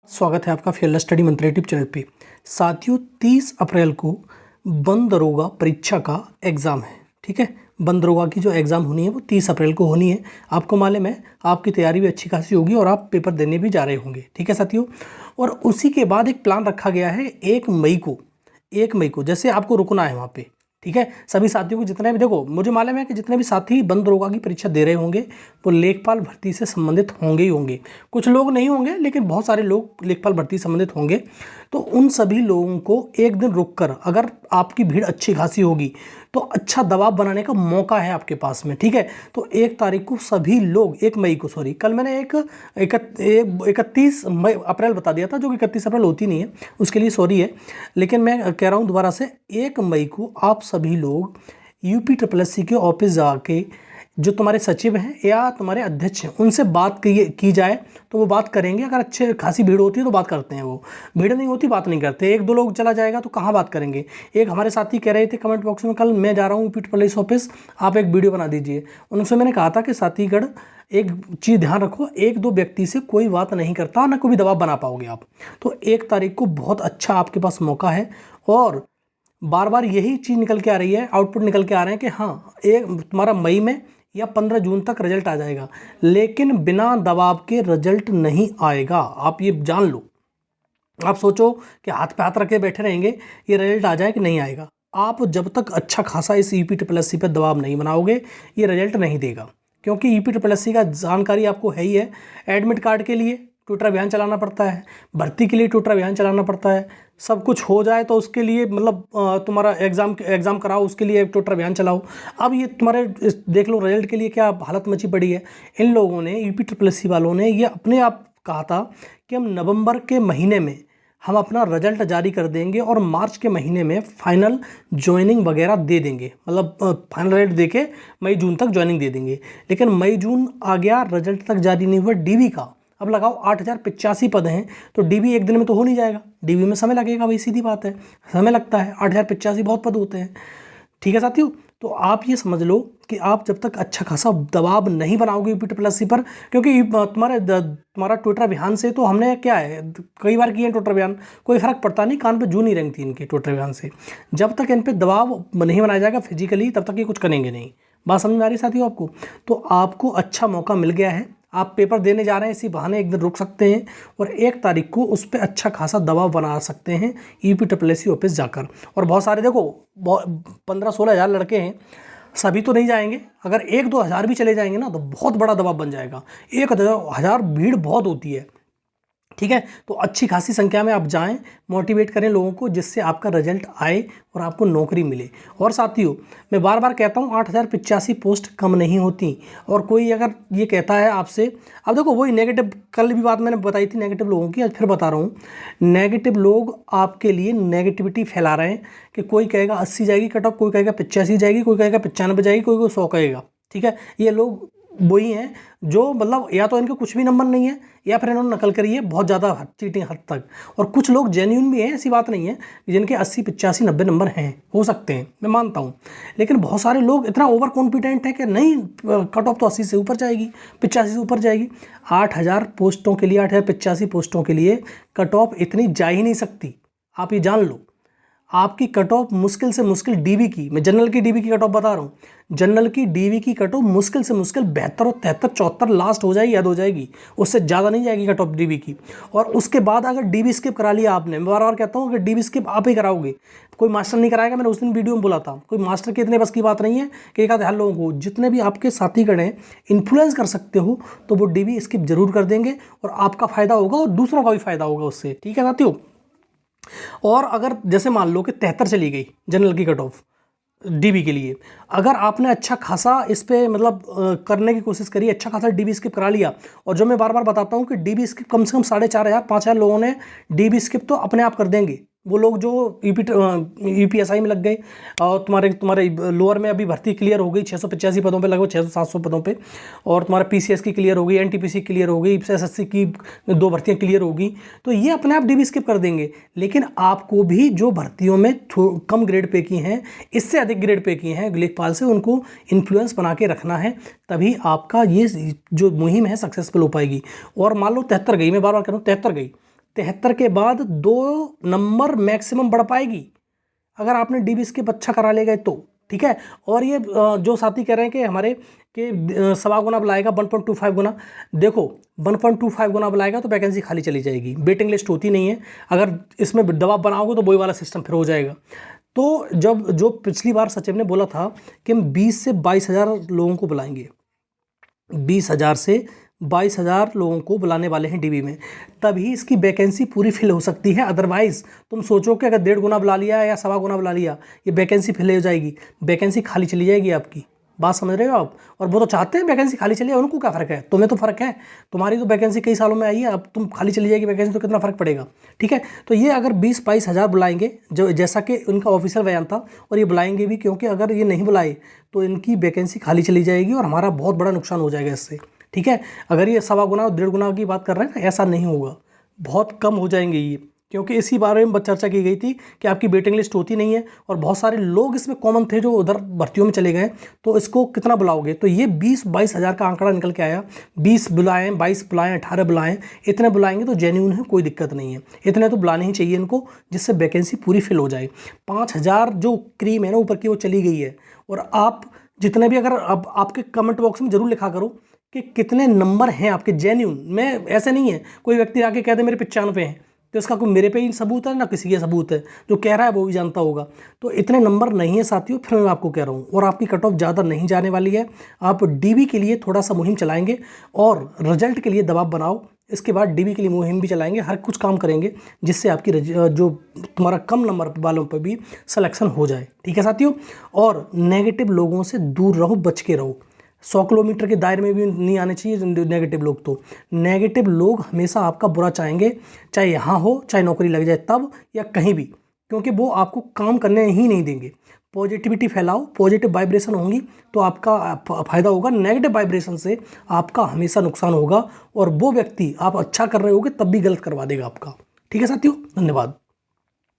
स्वागत है आपका फेयरलेस स्टडी मंत्री यूट्यूब चैनल पे। साथियों 30 अप्रैल को बंद दरोगा परीक्षा का एग्ज़ाम है। ठीक है, बंद दरोगा की जो एग्ज़ाम होनी है वो 30 अप्रैल को होनी है। आपको मालूम है, आपकी तैयारी भी अच्छी खासी होगी और आप पेपर देने भी जा रहे होंगे। ठीक है साथियों, और उसी के बाद एक प्लान रखा गया है 1 मई को जैसे आपको रुकना है वहाँ पे। ठीक है, सभी साथियों को जितने भी, देखो मुझे मालूम है कि जितने भी साथी बंद दरोगा की परीक्षा दे रहे होंगे वो लेखपाल भर्ती से संबंधित होंगे ही होंगे। कुछ लोग नहीं होंगे लेकिन बहुत सारे लोग लेखपाल भर्ती से संबंधित होंगे। तो उन सभी लोगों को एक दिन रुककर, अगर आपकी भीड़ अच्छी खासी होगी तो अच्छा दबाव बनाने का मौका है आपके पास में। ठीक है, तो 1 तारीख को सभी लोग, 1 मई को, सॉरी कल मैंने 31 अप्रैल बता दिया था, जो कि 31 अप्रैल होती नहीं है, उसके लिए सॉरी है। लेकिन मैं कह रहा हूँ दोबारा से, 1 मई को आप सभी लोग UPSSC के ऑफिस जाके जो तुम्हारे सचिव हैं या तुम्हारे अध्यक्ष हैं उनसे बात की जाए तो वो बात करेंगे। अगर अच्छे खासी भीड़ होती है तो बात करते हैं, वो भीड़ नहीं होती बात नहीं करते। 1-2 लोग चला जाएगा तो कहाँ बात करेंगे। एक हमारे साथी कह रहे थे कमेंट बॉक्स में, कल मैं जा रहा हूँ UPSSC ऑफिस, आप एक वीडियो बना दीजिए। उनसे मैंने कहा था कि साथीगढ़ एक चीज़ ध्यान रखो, 1-2 व्यक्ति से कोई बात नहीं करता, ना कोई दबाव बना पाओगे आप। तो 1 तारीख को बहुत अच्छा आपके पास मौका है और बार बार यही चीज़ निकल के आ रही है, आउटपुट निकल के आ रहे हैं कि हाँ तुम्हारा मई में या 15 जून तक रिजल्ट आ जाएगा, लेकिन बिना दबाव के रिजल्ट नहीं आएगा। आप ये जान लो। आप सोचो कि हाथ पे हाथ रखे बैठे रहेंगे ये रिजल्ट आ जाए कि नहीं आएगा। आप जब तक अच्छा खासा इस UPSSC पे दबाव नहीं बनाओगे ये रिजल्ट नहीं देगा, क्योंकि UPSSC का जानकारी आपको है ही है। एडमिट कार्ड के लिए ट्विटर अभियान चलाना पड़ता है, भर्ती के लिए ट्विटर अभियान चलाना पड़ता है, सब कुछ हो जाए तो उसके लिए मतलब तुम्हारा एग्ज़ाम कराओ, उसके लिए ट्विटर अभियान चलाओ। अब ये तुम्हारे देख लो रिजल्ट के लिए क्या हालत मची पड़ी है। इन लोगों ने, UPSSC वालों ने, ये अपने आप कहा था कि हम नवंबर के महीने में हम अपना रिजल्ट जारी कर देंगे और मार्च के महीने में फाइनल ज्वाइनिंग वगैरह दे देंगे, मतलब फाइनल रेट दे के मई जून तक ज्वाइनिंग दे देंगे। लेकिन मई जून आ गया, रिजल्ट तक जारी नहीं हुआ DB का। अब लगाओ 8085 पद हैं तो DB एक दिन में तो हो नहीं जाएगा, DB में समय लगेगा, वही सीधी बात है, समय लगता है। 8085 बहुत पद होते हैं। ठीक है साथियों, तो आप ये समझ लो कि आप जब तक अच्छा खासा दबाव नहीं बनाओगे UPSSC पर, क्योंकि तुम्हारा ट्विटर अभियान से तो हमने क्या है, कई बार किए हैं ट्विटर अभियान, कोई फर्क पड़ता नहीं, कान पे जू नहीं रेंगती इनके ट्विटर अभियान से। जब तक इन पे दबाव नहीं बनाया जाएगा फिजिकली तब तक ये कुछ करेंगे नहीं। बात समझ में आ रही साथियों आपको? तो आपको अच्छा मौका मिल गया है, आप पेपर देने जा रहे हैं, इसी बहाने एक दिन रुक सकते हैं और 1 तारीख को उस पर अच्छा खासा दबाव बना सकते हैं UPSSC ऑफिस जाकर। और बहुत सारे, देखो 15-16 हज़ार लड़के हैं, सभी तो नहीं जाएंगे। अगर 1-2 हज़ार भी चले जाएंगे ना तो बहुत बड़ा दबाव बन जाएगा। 1,000 भीड़ बहुत होती है। ठीक है, तो अच्छी खासी संख्या में आप जाएं, मोटिवेट करें लोगों को, जिससे आपका रिजल्ट आए और आपको नौकरी मिले। और साथियों मैं बार बार कहता हूं 8085 पोस्ट कम नहीं होती। और कोई अगर ये कहता है आपसे, अब देखो वही नेगेटिव, कल भी बात मैंने बताई थी नेगेटिव लोगों की, आज फिर बता रहा हूँ। नेगेटिव लोग आपके लिए नेगेटिविटी फैला रहे हैं कि कोई कहेगा 80 जाएगी कट ऑफ, कोई कहेगा 85 जाएगी, कोई कहेगा 95 जाएगी, कोई 100 कहेगा। ठीक है, ये लोग वही हैं जो मतलब या तो इनके कुछ भी नंबर नहीं है या फिर इन्होंने नकल करी है बहुत ज़्यादा चीटिंग हद तक। और कुछ लोग जेन्युइन भी हैं, ऐसी बात नहीं है, जिनके 80 85 90 नंबर हैं, हो सकते हैं, मैं मानता हूँ। लेकिन बहुत सारे लोग इतना ओवर कॉन्फिडेंट है कि नहीं कट ऑफ तो 80 से ऊपर जाएगी, 85 से ऊपर जाएगी। 8000 पोस्टों के लिए, 8085 पोस्टों के लिए कट ऑफ इतनी जा ही नहीं सकती, आप ये जान लो। आपकी कट ऑफ मुश्किल से मुश्किल DB की, मैं जनरल की DB की कट ऑफ बता रहा हूँ, जनरल की DB की कट ऑफ मुश्किल से मुश्किल 72 और 73 74 लास्ट हो जाएगी, याद हो जाएगी, उससे ज़्यादा नहीं जाएगी कट ऑफ DB की। और उसके बाद अगर DB स्किप करा लिया आपने, मैं बार बार कहता हूँ कि DB स्किप आप ही कराओगे, कोई मास्टर नहीं कराएगा। मैंने उस दिन वीडियो में बोला था, कोई मास्टर के इतने बस की बात नहीं है कि एक आधे हर लोगों को, जितने भी आपके साथीगण हैं इन्फ्लुएंस कर सकते हो तो वो DB स्किप जरूर कर देंगे और आपका फ़ायदा होगा और दूसरों का भी फ़ायदा होगा उससे। ठीक है साथियों, और अगर जैसे मान लो कि 73 चली गई जनरल की कट ऑफ DB के लिए, अगर आपने अच्छा खासा इस पे मतलब करने की कोशिश करी, अच्छा खासा DB स्किप करा लिया, और जो मैं बार बार बताता हूँ कि DB स्किप कम से कम 4500 5000 लोगों ने DB स्किप तो अपने आप कर देंगे। वो लोग जो UPSI में लग गए और तुम्हारे लोअर में अभी भर्ती क्लियर हो गई 685 पदों पे, लगभग 600-700 पदों पे, और तुम्हारा PCS की क्लियर हो गई, NTPC क्लियर हो गई, SSC की 2 भर्तियाँ क्लियर होगी, तो ये अपने आप DB स्किप कर देंगे। लेकिन आपको भी जो भर्तियों में कम ग्रेड पे की हैं, इससे अधिक ग्रेड पे की हैं लेखपाल से, उनको इन्फ्लुएंस बना के रखना है, तभी आपका ये जो मुहिम है सक्सेसफुल हो पाएगी। और मान लो 73 गई, मैं बार बार कह रहा हूँ 73 गई, 73 के बाद 2 नंबर मैक्सिमम बढ़ पाएगी अगर आपने डीबी स्किप अच्छा करा ले गए तो, ठीक है। और ये जो साथी कह रहे हैं कि हमारे के सवा गुना बुलाएगा 1.25 गुना, देखो 1.25 गुना बुलाएगा तो वैकेंसी खाली चली जाएगी, वेटिंग लिस्ट होती नहीं है। अगर इसमें दबाव बनाओगे तो वही वाला सिस्टम फिर हो जाएगा। तो जब जो पिछली बार सचिव ने बोला था कि हम 20 से 22,000 लोगों को बुलाएंगे, 20,000 से 22,000 लोगों को बुलाने वाले हैं डीबी में, तभी इसकी वैकेंसी पूरी फिल हो सकती है। अदरवाइज तुम सोचो कि अगर 1.5 गुना बुला लिया या सवा गुना बुला लिया, ये वैकेंसी फिल हो जाएगी, वैकेंसी खाली चली जाएगी आपकी। बात समझ रहे हो आप? और वो तो चाहते हैं वैकेंसी खाली चली जाए, उनको क्या फ़र्क है, तुम्हें तो फ़र्क है, तुम्हारी तो वैकेंसी कई सालों में आई है, अब तुम खाली चली जाएगी वैकेंसी तो कितना फ़र्क पड़ेगा, ठीक है। तो ये अगर 20-22 हज़ार बुलाएंगे, जो जैसा कि उनका ऑफिशियल बयान था, और ये बुलाएंगे भी, क्योंकि अगर ये नहीं बुलाए तो इनकी वैकेंसी खाली चली जाएगी और हमारा बहुत बड़ा नुकसान हो जाएगा इससे, ठीक है। अगर ये सवा गुना 1.5 गुना की बात कर रहे हैं ना, ऐसा नहीं होगा, बहुत कम हो जाएंगे ये, क्योंकि इसी बारे में चर्चा की गई थी कि आपकी वेटिंग लिस्ट होती नहीं है और बहुत सारे लोग इसमें कॉमन थे जो उधर भर्तियों में चले गए, तो इसको कितना बुलाओगे। तो ये 20-22 हज़ार का आंकड़ा निकल के आया, 20 बुलाएं, 22 बुलाएं, 18 बुलाएं, इतने बुलाएंगे तो जेन्यून है, कोई दिक्कत नहीं है, इतने तो बुलाने ही चाहिए इनको, जिससे वैकेंसी पूरी फिल हो जाए। 5,000 जो क्रीम है ना ऊपर की, वो चली गई है। और आप जितने भी, अगर अब आपके कमेंट बॉक्स में जरूर लिखा करो कि कितने नंबर हैं आपके जेन्यून। मैं ऐसे नहीं है कोई व्यक्ति आके कह दे मेरे 95 हैं, तो इसका कोई मेरे पे ही सबूत है ना किसी के सबूत है, जो कह रहा है वो भी जानता होगा। तो इतने नंबर नहीं है साथियों, फिर मैं आपको कह रहा हूँ, और आपकी कट ऑफ ज़्यादा नहीं जाने वाली है। आप डीबी के लिए थोड़ा सा मुहिम चलाएंगे और रिजल्ट के लिए दबाव बनाओ, इसके बाद डीबी के लिए मुहिम भी चलाएंगे, हर कुछ काम करेंगे जिससे आपकी जो तुम्हारा कम नंबर वालों पर भी सिलेक्शन हो जाए, ठीक है साथियों। और नेगेटिव लोगों से दूर रहो, बच के रहो, 100 किलोमीटर के दायरे में भी नहीं आने चाहिए नेगेटिव लोग। तो नेगेटिव लोग हमेशा आपका बुरा चाहेंगे, चाहे यहाँ हो, चाहे नौकरी लग जाए तब, या कहीं भी, क्योंकि वो आपको काम करने ही नहीं देंगे। पॉजिटिविटी फैलाओ, पॉजिटिव वाइब्रेशन होंगी तो आपका फ़ायदा होगा, नेगेटिव वाइब्रेशन से आपका हमेशा नुकसान होगा, और वो व्यक्ति आप अच्छा कर रहे होगे तब भी गलत करवा देगा आपका, ठीक है साथियों। धन्यवाद।